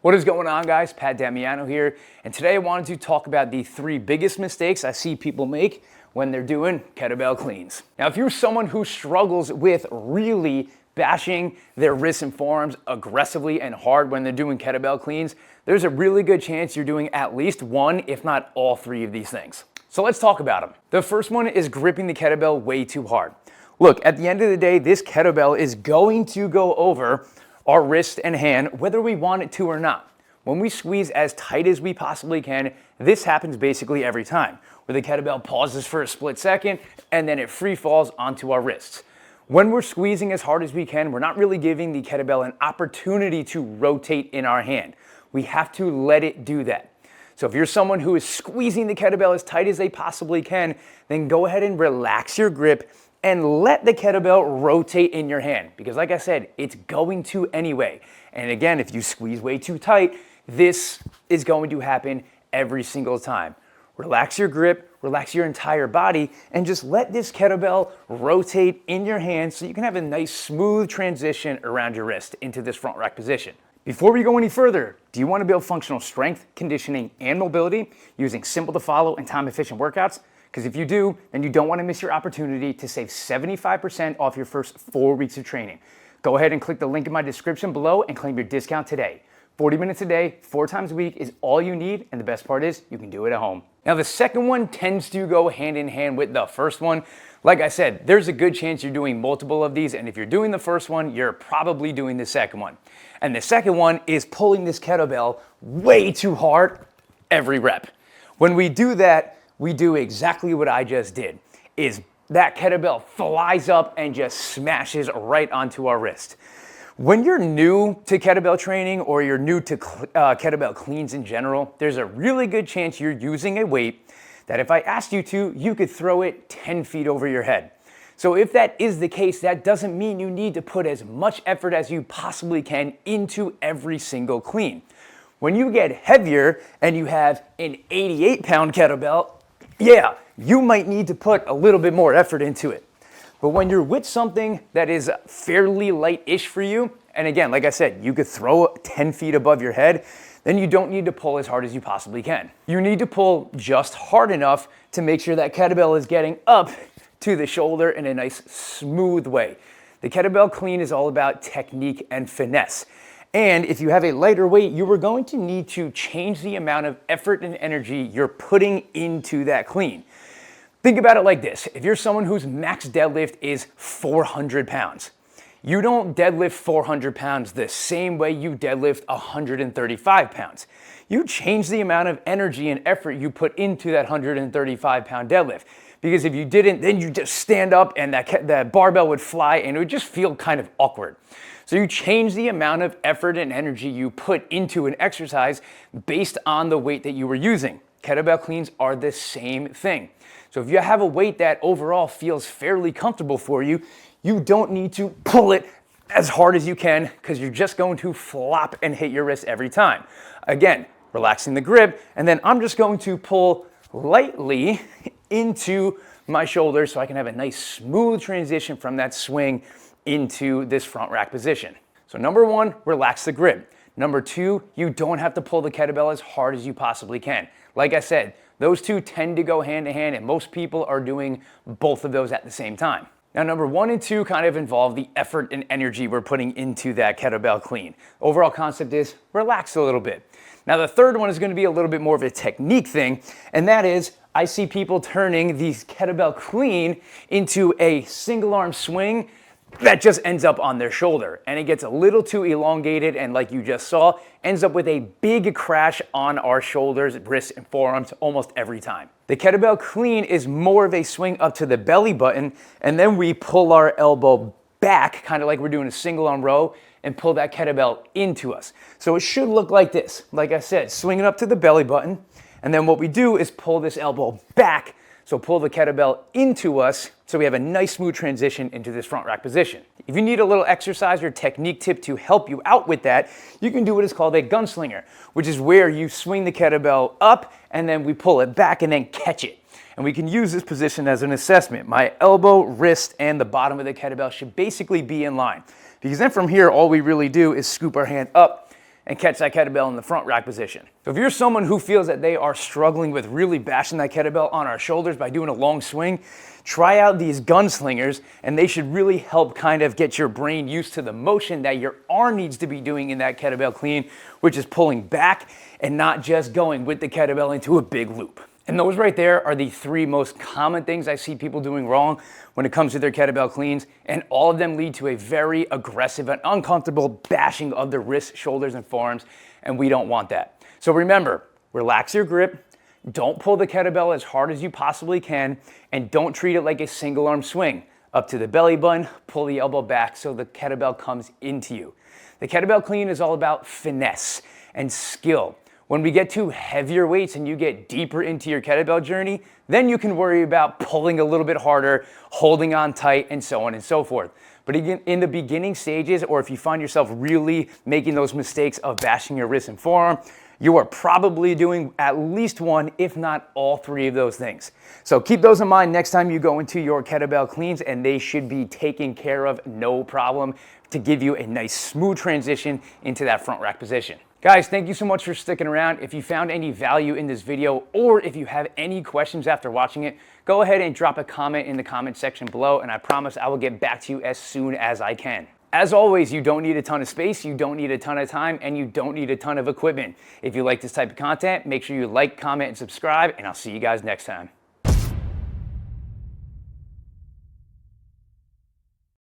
What is going on, guys? Pat Damiano here, and today I wanted to talk about the 3 biggest mistakes I see people make when they're doing kettlebell cleans. Now, if you're someone who struggles with really bashing their wrists and forearms aggressively and hard when they're doing kettlebell cleans, there's a really good chance you're doing at least one, if not all 3 of these things. So let's talk about them. The first one is gripping the kettlebell way too hard. Look, at the end of the day, this kettlebell is going to go over our wrist and hand, whether we want it to or not. When we squeeze as tight as we possibly can, this happens basically every time, where the kettlebell pauses for a split second and then it free falls onto our wrists. When we're squeezing as hard as we can, we're not really giving the kettlebell an opportunity to rotate in our hand. We have to let it do that. So if you're someone who is squeezing the kettlebell as tight as they possibly can, then go ahead and relax your grip and let the kettlebell rotate in your hand. Because like I said, it's going to anyway. And again, if you squeeze way too tight, this is going to happen every single time. Relax your grip, relax your entire body, and just let this kettlebell rotate in your hand so you can have a nice smooth transition around your wrist into this front rack position. Before we go any further, do you want to build functional strength, conditioning, and mobility using simple to follow and time-efficient workouts? Because if you do, then you don't want to miss your opportunity to save 75% off your first 4 weeks of training. Go ahead and click the link in my description below and claim your discount today. 40 minutes a day, 4 times a week is all you need, and the best part is you can do it at home. Now, the second one tends to go hand in hand with the first one. Like I said, there's a good chance you're doing multiple of these, and if you're doing the first one, you're probably doing the second one. And the second one is pulling this kettlebell way too hard every rep. When we do that, we do exactly what I just did, is that kettlebell flies up and just smashes right onto our wrist. When you're new to kettlebell training or you're new to kettlebell cleans in general, there's a really good chance you're using a weight that if I asked you to, you could throw it 10 feet over your head. So if that is the case, that doesn't mean you need to put as much effort as you possibly can into every single clean. When you get heavier and you have an 88-pound kettlebell, yeah, you might need to put a little bit more effort into it. But when you're with something that is fairly light-ish for you, and again, like I said, you could throw 10 feet above your head, then you don't need to pull as hard as you possibly can. You need to pull just hard enough to make sure that kettlebell is getting up to the shoulder in a nice, smooth way. The kettlebell clean is all about technique and finesse. And if you have a lighter weight, you are going to need to change the amount of effort and energy you're putting into that clean. Think about it like this. If you're someone whose max deadlift is 400 pounds, you don't deadlift 400 pounds the same way you deadlift 135 pounds. You change the amount of energy and effort you put into that 135 pound deadlift. Because if you didn't, then you just stand up and that barbell would fly and it would just feel kind of awkward. So you change the amount of effort and energy you put into an exercise based on the weight that you were using. Kettlebell cleans are the same thing. So if you have a weight that overall feels fairly comfortable for you, you don't need to pull it as hard as you can because you're just going to flop and hit your wrist every time. Again, relaxing the grip, and then I'm just going to pull lightly into my shoulder so I can have a nice smooth transition from that swing into this front rack position. So number 1, relax the grip. Number 2, you don't have to pull the kettlebell as hard as you possibly can. Like I said, those two tend to go hand in hand, and most people are doing both of those at the same time. Now, number 1 and 2 kind of involve the effort and energy we're putting into that kettlebell clean. Overall concept is relax a little bit. Now, the third one is going to be a little bit more of a technique thing, and that is I see people turning these kettlebell clean into a single arm swing that just ends up on their shoulder, and it gets a little too elongated, and like you just saw, ends up with a big crash on our shoulders, wrists, and forearms almost every time. The kettlebell clean is more of a swing up to the belly button, and then we pull our elbow back, kind of like we're doing a single arm row, and pull that kettlebell into us. So it should look like this. Like I said, swinging up to the belly button, and then what we do is pull this elbow back. So pull the kettlebell into us so we have a nice smooth transition into this front rack position. If you need a little exercise or technique tip to help you out with that, you can do what is called a gunslinger, which is where you swing the kettlebell up and then we pull it back and then catch it. And we can use this position as an assessment. My elbow, wrist, and the bottom of the kettlebell should basically be in line. Because then from here, all we really do is scoop our hand up and catch that kettlebell in the front rack position. So if you're someone who feels that they are struggling with really bashing that kettlebell on our shoulders by doing a long swing, try out these gunslingers, and they should really help kind of get your brain used to the motion that your arm needs to be doing in that kettlebell clean, which is pulling back and not just going with the kettlebell into a big loop. And those right there are the 3 most common things I see people doing wrong when it comes to their kettlebell cleans, and all of them lead to a very aggressive and uncomfortable bashing of the wrists, shoulders, and forearms, and we don't want that. So remember, relax your grip, don't pull the kettlebell as hard as you possibly can, and don't treat it like a single arm swing. Up to the belly button, pull the elbow back so the kettlebell comes into you. The kettlebell clean is all about finesse and skill. When we get to heavier weights and you get deeper into your kettlebell journey, then you can worry about pulling a little bit harder, holding on tight, and so on and so forth. But again, in the beginning stages, or if you find yourself really making those mistakes of bashing your wrist and forearm, you are probably doing at least one, if not all 3 of those things. So keep those in mind next time you go into your kettlebell cleans, and they should be taken care of, no problem, to give you a nice smooth transition into that front rack position. Guys, thank you so much for sticking around. If you found any value in this video, or if you have any questions after watching it, go ahead and drop a comment in the comment section below, and I promise I will get back to you as soon as I can. As always, you don't need a ton of space, you don't need a ton of time, and you don't need a ton of equipment. If you like this type of content, make sure you like, comment, and subscribe, and I'll see you guys next time.